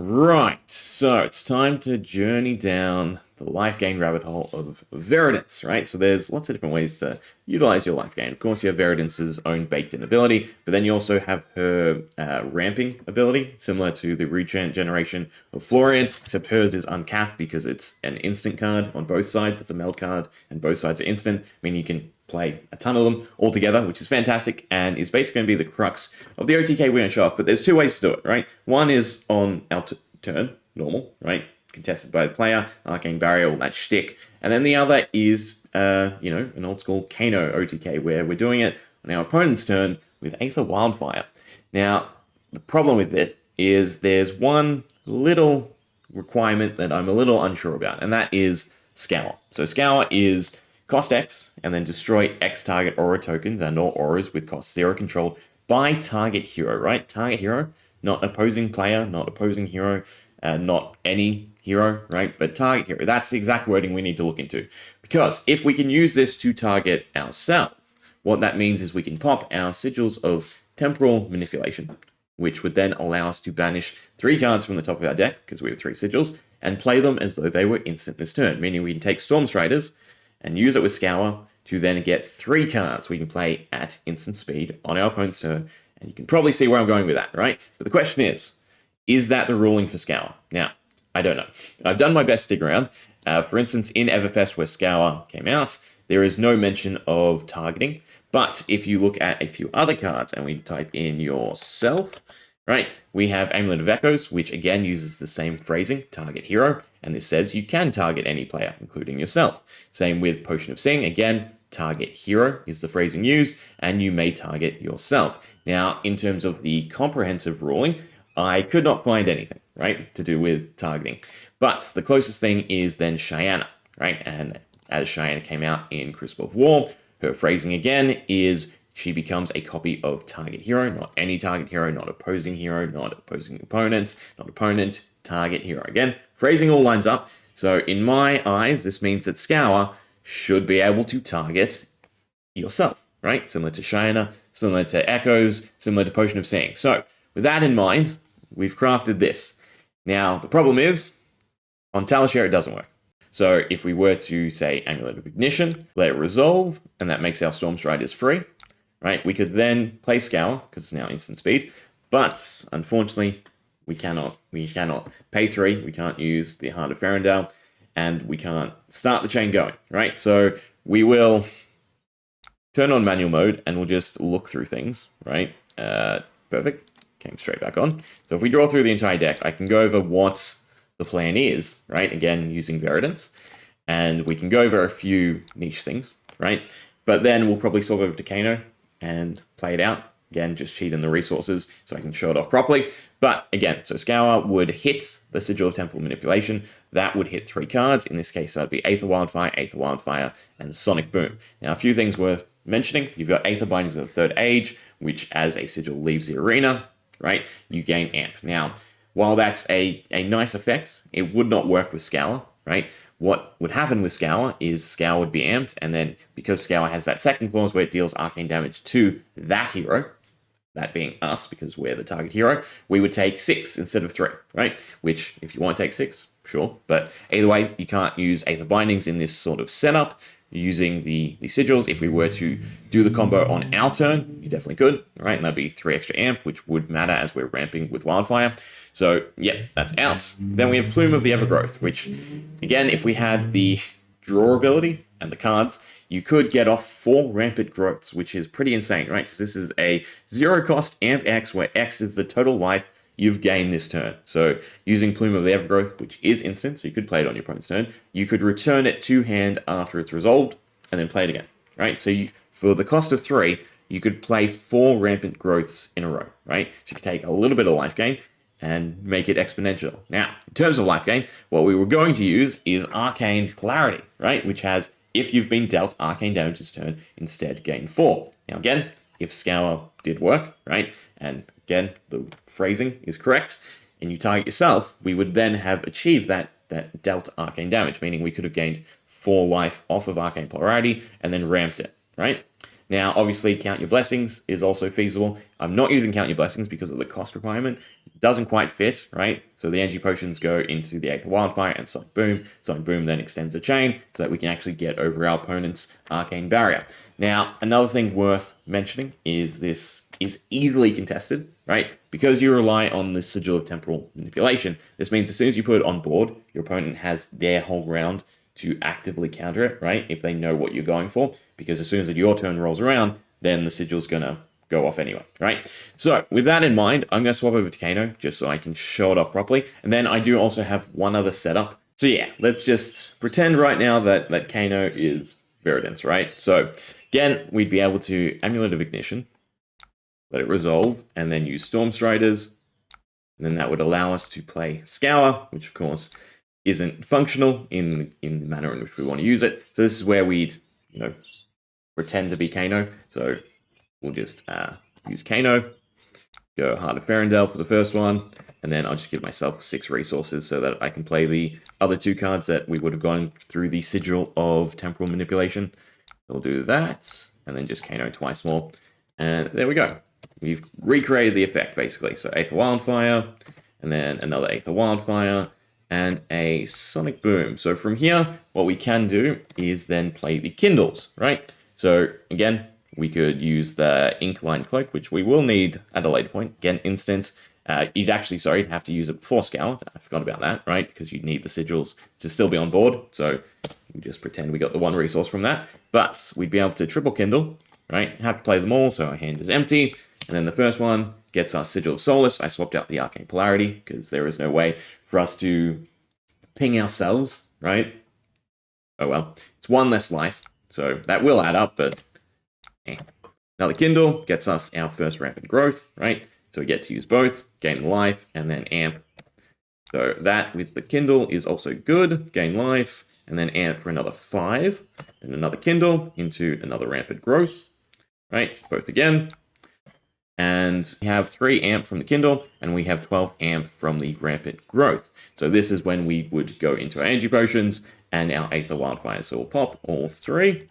Right, so it's time to journey down the life gain rabbit hole of Veridance, right? So there's lots of different ways to utilize your life gain. Of course, you have Veridance's own baked-in ability, but then you also have her ramping ability, similar to the regeneration of Florian, except hers is uncapped because it's an instant card on both sides. It's a meld card, and both sides are instant, meaning you can play a ton of them all together, which is fantastic, and is basically going to be the crux of the OTK we're going to show off. But there's two ways to do it, right? One is on our turn, normal, right? Contested by the player, arcane barrier, all that shtick. And then the other is, an old school Kano OTK, where we're doing it on our opponent's turn with Aether Wildfire. Now, the problem with it is there's one little requirement that I'm a little unsure about, and that is Scour. So Scour is cost X, and then destroy X target aura tokens and or auras with cost 0 controlled by target hero, right? Target hero, not opposing player, not opposing hero, not any hero, right? But target hero. That's the exact wording we need to look into. Because if we can use this to target ourselves, what that means is we can pop our sigils of temporal manipulation, which would then allow us to banish 3 cards from the top of our deck, because we have 3 sigils, and play them as though they were instant this turn, meaning we can take Storm Striders and use it with Scour to then get 3 cards we can play at instant speed on our opponent's turn. And you can probably see where I'm going with that, right? But the question is that the ruling for Scour? Now, I don't know. I've done my best to dig around. For instance, in Everfest, where Scour came out, there is no mention of targeting. But if you look at a few other cards and we type in yourself, right, we have Amulet of Echoes, which again uses the same phrasing, target hero, and this says you can target any player, including yourself. Same with Potion of Seeing, again, target hero is the phrasing used, and you may target yourself. Now, in terms of the comprehensive ruling, I could not find anything, right, to do with targeting. But the closest thing is then Shiyana, right? And as Shiyana came out in Crucible of War, her phrasing again is she becomes a copy of target hero, not any target hero, not opposing opponent, not opponent, target hero. Again, phrasing all lines up. So in my eyes, this means that Scour should be able to target yourself, right? Similar to Shiyana, similar to Echoes, similar to Potion of Seeing. So with that in mind, we've crafted this. Now, the problem is, on Talishar, it doesn't work. So if we were to say Amulet of Ignition, let it resolve, and that makes our Storm Striders free, right? We could then play Scour, because it's now instant speed, but unfortunately, we cannot pay 3, we can't use the Heart of Ferendale, and we can't start the chain going, right? So we will turn on manual mode, and we'll just look through things, right? Perfect, came straight back on. So if we draw through the entire deck, I can go over what the plan is, right? Again, using Veridance, and we can go over a few niche things, right? But then we'll probably swap over to Kano and play it out. Again, just cheat in the resources so I can show it off properly. But again, so Scour would hit the Sigil of Temporal Manipulation. That would hit 3 cards. In this case, that would be Aether Wildfire, and Sonic Boom. Now, a few things worth mentioning. You've got Aether Bindings of the Third Age, which as a sigil leaves the arena, right, you gain amp. Now, while that's a nice effect, it would not work with Scour, right? What would happen with Scour is Scour would be amped, and then because Scour has that second clause where it deals arcane damage to that hero, that being us, because we're the target hero, we would take 6 instead of 3, right? Which, if you want to take 6, sure. But either way, you can't use Aether Bindings in this sort of setup using the sigils. If we were to do the combo on our turn, you definitely could, right? And that'd be 3 extra amp, which would matter as we're ramping with Wildfire. So, yeah, that's out. Then we have Plume of the Evergrowth, which, again, if we had the draw ability and the cards, you could get off 4 rampant growths, which is pretty insane, right? Because this is a 0 cost amp X, where X is the total life you've gained this turn. So using Plume of the Evergrowth, which is instant, so you could play it on your opponent's turn, you could return it to hand after it's resolved, and then play it again, right? So for the cost of 3, you could play 4 rampant growths in a row, right? So you could take a little bit of life gain and make it exponential. Now, in terms of life gain, what we were going to use is Arcane Polarity, right? Which has, if you've been dealt arcane damage this turn, instead gain 4. Now again, if Scour did work, right? And again, the phrasing is correct, and you target yourself, we would then have achieved that dealt arcane damage, meaning we could have gained 4 life off of Arcane Polarity and then ramped it, right? Now, obviously, Count Your Blessings is also feasible. I'm not using Count Your Blessings because of the cost requirement. It doesn't quite fit, right? So the energy potions go into the Aether Wildfire and Sonic Boom. Sonic Boom then extends the chain so that we can actually get over our opponent's Arcane Barrier. Now, another thing worth mentioning is this is easily contested, right? Because you rely on the Sigil of Temporal Manipulation, this means as soon as you put it on board, your opponent has their whole round to actively counter it, right? If they know what you're going for, because as soon as your turn rolls around, then the Sigil's gonna go off anyway, right? So with that in mind, I'm gonna swap over to Kano just so I can show it off properly. And then I do also have one other setup. So yeah, let's just pretend right now that Kano is Veridance, right? So again, we'd be able to Amulet of Ignition, let it resolve, and then use Storm Striders. And then that would allow us to play Scour, which of course isn't functional in the manner in which we want to use it. So this is where we'd, pretend to be Kano. So we'll just use Kano, go Heart of Ferendale for the first one, and then I'll just give myself 6 resources so that I can play the other 2 cards that we would have gone through the Sigil of Temporal Manipulation. We'll do that, and then just Kano twice more. And there we go. We've recreated the effect, basically. So Aether Wildfire, and then another Aether Wildfire, and a Sonic Boom. So from here, what we can do is then play the Kindles, right? So again, we could use the Ink-Line Cloak, which we will need at a later point. Again, instance. You'd have to use it before Scour. I forgot about that, right? Because you'd need the sigils to still be on board. So we just pretend we got the 1 resource from that. But we'd be able to triple Kindle, right? Have to play them all, so our hand is empty. And then the first one gets our Sigil of Solace. I swapped out the Arcane Polarity because there is no way for us to ping ourselves, right? Oh well, it's 1 less life, so that will add up, but Another Kindle gets us our first Rampant Growth, right? So we get to use both, gain life, and then amp. So that with the Kindle is also good, gain life, and then amp for another 5, and another Kindle into another Rampant Growth, right? Both again. And we have 3 amp from the Kindle, and we have 12 amp from the Rampant Growth. So this is when we would go into our Energy Potions and our Aether Wildfire. So we'll pop all 3.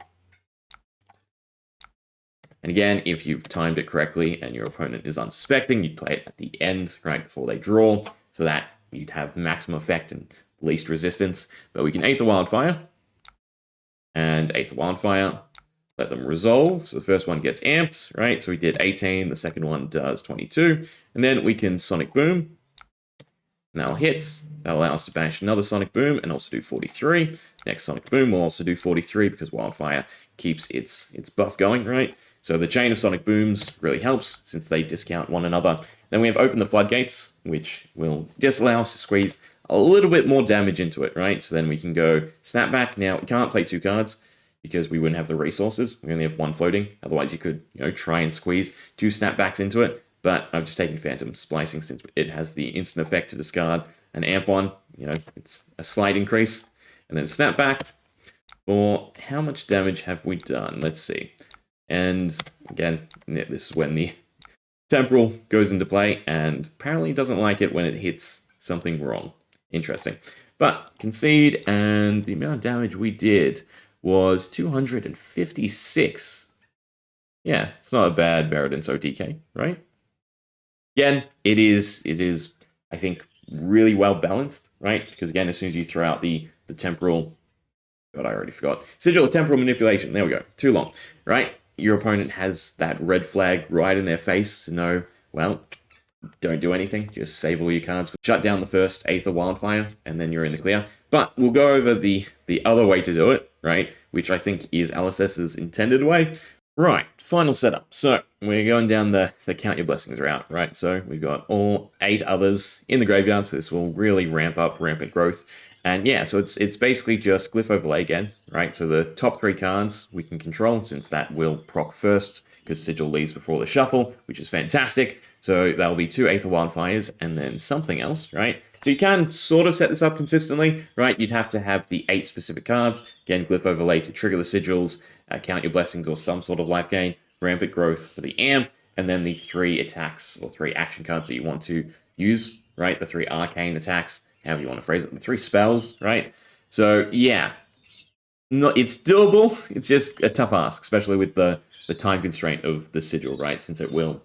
And again, if you've timed it correctly and your opponent is unsuspecting, you'd play it at the end, right before they draw, so that you'd have maximum effect and least resistance. But we can Aether Wildfire, and Aether Wildfire, let them resolve. So the first one gets amped, right? So we did 18, the second one does 22. And then we can Sonic Boom. And that'll hit. That'll allow us to banish another Sonic Boom and also do 43. Next Sonic Boom will also do 43 because Wildfire keeps its buff going, right? So the chain of Sonic Booms really helps since they discount one another. Then we have Open the Floodgates, which will just allow us to squeeze a little bit more damage into it, right? So then we can go Snapback. Now, we can't play 2 cards because we wouldn't have the resources. We only have 1 floating. Otherwise, you could, try and squeeze 2 Snapbacks into it. But I've just taken Phantom Splicing since it has the instant effect to discard an amp on. It's a slight increase. And then Snapback. For how much damage have we done? Let's see. And again, this is when the Temporal goes into play, and apparently doesn't like it when it hits something wrong. Interesting. But concede, and the amount of damage we did was 256. Yeah, it's not a bad Veridance OTK, right? Again, it is, I think, really well balanced, right? Because again, as soon as you throw out the Temporal, God, I already forgot. Sigil of Temporal Manipulation, there we go, too long, right? Your opponent has that red flag right in their face to know, well, don't do anything, just save all your cards, shut down the first Aether Wildfire, and then you're in the clear. But we'll go over the other way to do it, right? Which I think is LSS's intended way. Right, final setup. So we're going down the Count Your Blessings route, right? So we've got all 8 others in the graveyard, so this will really ramp up Rampant Growth. And yeah, so it's basically just Glyph Overlay again, right? So the top 3 cards we can control, since that will proc first, because Sigil leaves before the shuffle, which is fantastic. So that'll be 2 Aether Wildfires, and then something else, right? So you can sort of set this up consistently, right? You'd have to have the 8 specific cards. Again, Glyph Overlay to trigger the Sigils, Count Your Blessings or some sort of life gain, Rampant Growth for the amp, and then the 3 attacks or 3 action cards that you want to use, right? The 3 arcane attacks, however you want to phrase it, the 3 spells, right? So yeah, it's doable. It's just a tough ask, especially with the the time constraint of the sigil, right? Since it will,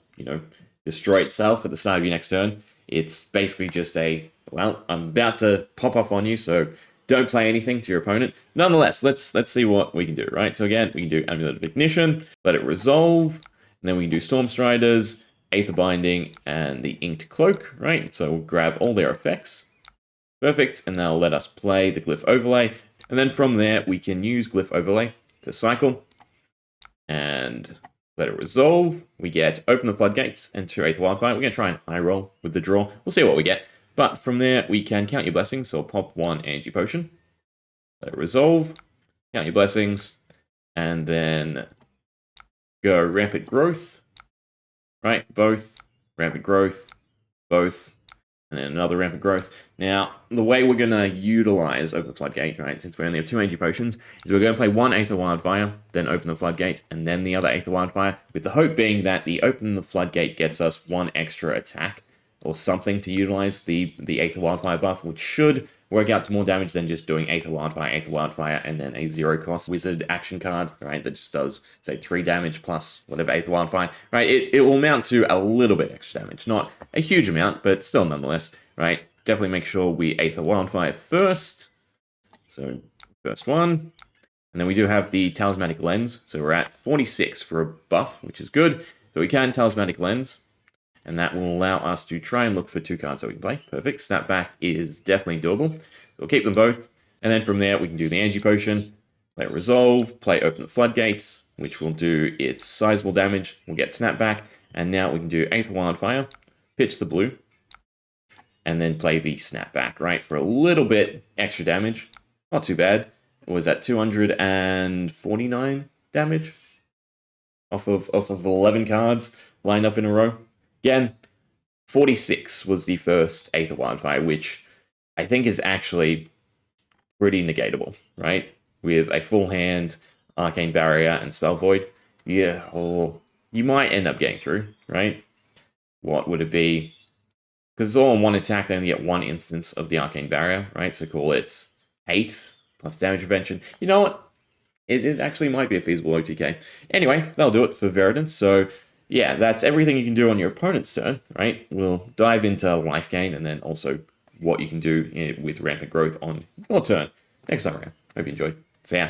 destroy itself at the start of your next turn. It's basically just a, well, I'm about to pop off on you, so don't play anything to your opponent. Nonetheless, let's see what we can do, right? So again, we can do Amulet of Ignition, let it resolve, and then we can do Storm Striders, Aether Binding, and the Inked Cloak, right? So we'll grab all their effects. Perfect, and they'll let us play the Glyph Overlay, and then from there, we can use Glyph Overlay to cycle, and let it resolve. We get Open the Floodgates and 2 Aether Wildfire. We're going to try and high roll with the draw. We'll see what we get. But from there, we can count your blessings. So pop 1 Energy Potion. Let it resolve. Count your blessings. And then go Rampant Growth. Right? Both. Rampant Growth. Both. And then another Rampant Growth. Now, the way we're going to utilize Open the Floodgate, right, since we only have 2 Energy Potions, is we're going to play 1 Aether Wildfire, then Open the Floodgate, and then the other Aether Wildfire, with the hope being that the Open the Floodgate gets us 1 extra attack, or something to utilize the Aether Wildfire buff, which should work out to more damage than just doing Aether Wildfire, and then a 0-cost wizard action card, right, that just does, say, 3 damage plus whatever Aether Wildfire, right? It will amount to a little bit extra damage. Not a huge amount, but still nonetheless, right? Definitely make sure we Aether Wildfire first. So, first one. And then we do have the Talismanic Lens. So we're at 46 for a buff, which is good. So we can Talismanic Lens. And that will allow us to try and look for 2 cards that we can play. Perfect. Snapback is definitely doable. So we'll keep them both. And then from there, we can do the Energy Potion, play Resolve, play Open the Floodgates, which will do its sizable damage. We'll get Snapback. And now we can do Aether Wildfire, pitch the blue, and then play the Snapback, right? For a little bit extra damage. Not too bad. It was at 249 damage off of 11 cards lined up in a row. Again, 46 was the first Aether Wildfire, which I think is actually pretty negatable, right? With a full hand, Arcane Barrier, and Spell Void. Yeah, well, you might end up getting through, right? What would it be? Because it's all on 1 attack, they only get 1 instance of the Arcane Barrier, right? So call it 8 plus damage prevention. You know what? It actually might be a feasible OTK. Anyway, that'll do it for Veridance. So yeah, that's everything you can do on your opponent's turn, right? We'll dive into life gain and then also what you can do with Rampant Growth on your turn next time around. Hope you enjoyed. See ya.